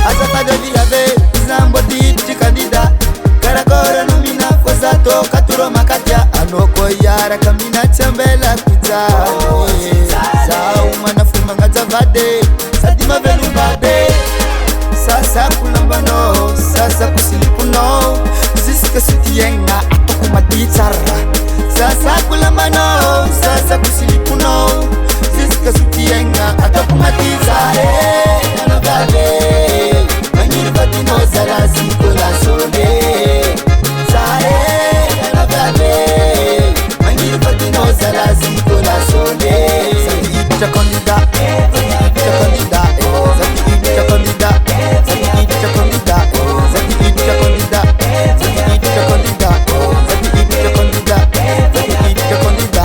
Azafado viave zamboti tikandida karakora nomina kozato katuro makatia anoko yara kamina chambela kutani sauma na fuma ngazavade sadima velumbade sasa kulambano sasa kusilipuno ziske sutiyenga akumatitsara sasa kulambano sasa kusilipuno ziske sutiyenga atakumatitsare anavade manyiri vatino zarazi kola sole sare anavade manyiri vatino zarazi kola sole sati ita kondida ita kondida sati ita kondida sati ita kondida sati ita kondida sati ita kondida sati ita kondida sati ita kondida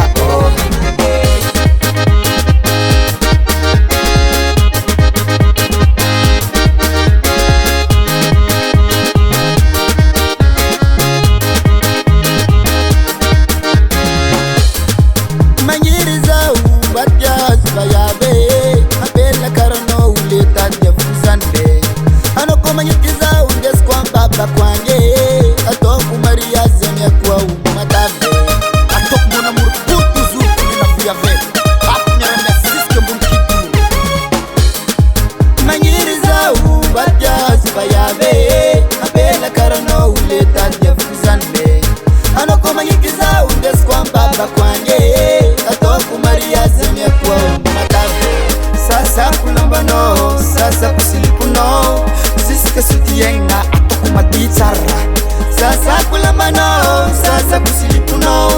manyiriza ubatya zibayabe abela karano uleta jafuzande anoko manyiriza undeskwamba kwanye atoku maria zemya kwa umatave atoku mona murkutu zuku na fuyave apnyara na siske mbunkitu manyiriza ubatya zibayabe abela karano uleta jafuzande anoko manyiriza undeskwamba kwanye atoku maria zemya kwa umatave sasa kulambano sasa kusilipuno ziske sutiyenga akumatitsara sasa kulambano sasa kusilipuno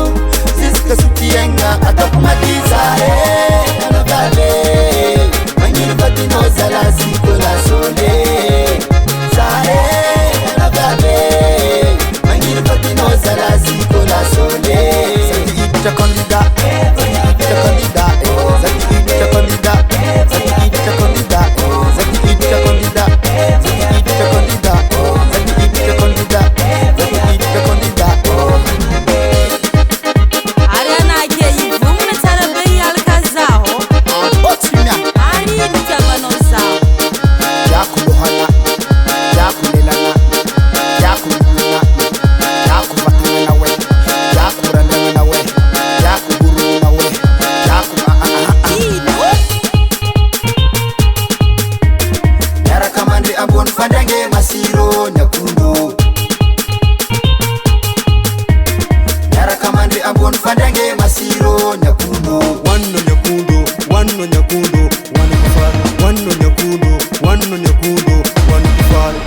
ziske sutiyenga atakumatitsare anavale manyiri vatino zalazi kola sole sare anavale manyiri vatino zalazi kola sole sati ita kondida ita kondida sati ita kondida sati ita kondida sati ita kondida sati ita kondida sati ita kondida sati ita kondida Ariana Gay, vamos na tarabei alcazarro. otimya Ari mtabanoza. yakuluhana yakulelana yakuluna yakumatana nawe yakurandana nawe yakuguru nawe yara kamande ambon fandange masiro nyakundo yara kamande ambon fandange masiro nyakundo Wanno nyakundo, wanno nyakundo, wanno kufara. Wanno nyakundo, wanno nyakundo, wanno kufara.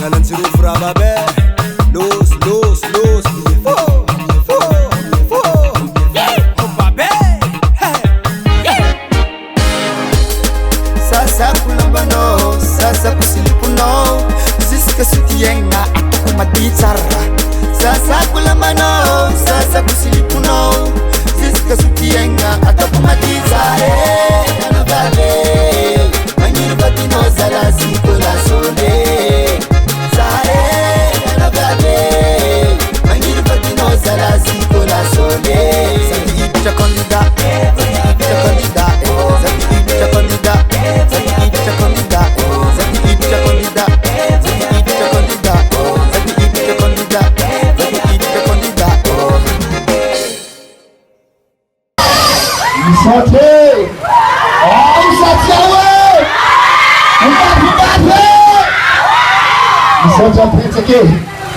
Nalanziru frababe, los, sasa kulambano sasa kusilipuno ziske sutiyenga akumatitsara sasa kulambano sasa kusilipuno ziske sutiyenga